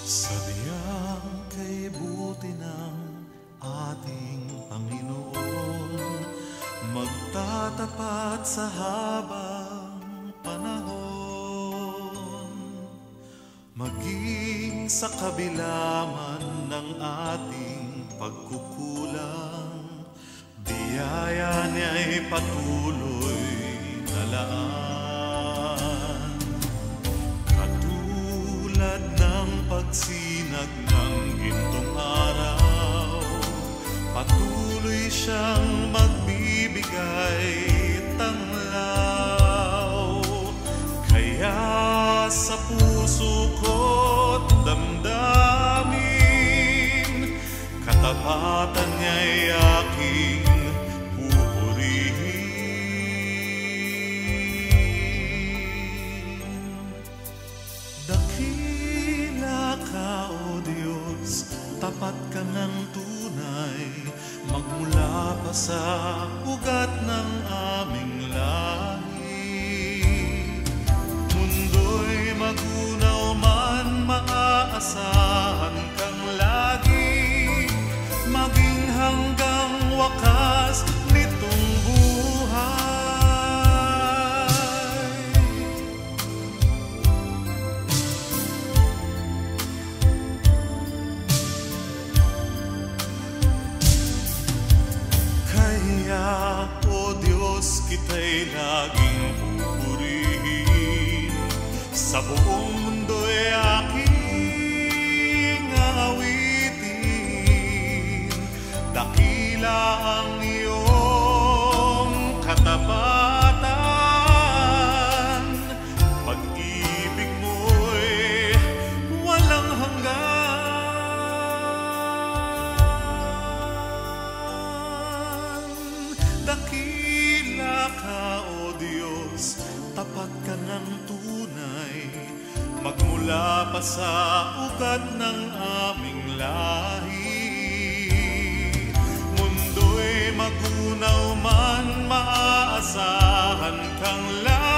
Sadyang kay buti ng ating Panginoon, magtatapat sa habang panahon. Maging sa kabila man ng ating pagkukulang, biyaya niya'y patuloy na laan. Katulad ng pagsinag ng gintong araw, patuloy siyang magbibigay tanglaw. Kaya sa puso ko't damdamin, katapatan niya'y aking pupurihin. Dakila ka, O Diyos, tapat ka ng tunay, magmula pa sa ugat ng aming lahi. Mundo'y magunaw man, maaasahan kang lagi, maging hanggang wakas nitong buhay. Kaya, O Diyos, kita'y laging pupurihin, sa buong mundo'y aking aawitin. Dakila ang iyong katapatan, pag-ibig mo'y walang hanggan. Dakila ka, O Diyos, tapat ka ng tunay, magmula pa sa ugat ng aming lahi. Mundo'y magunaw man, maaasahan kang lagi,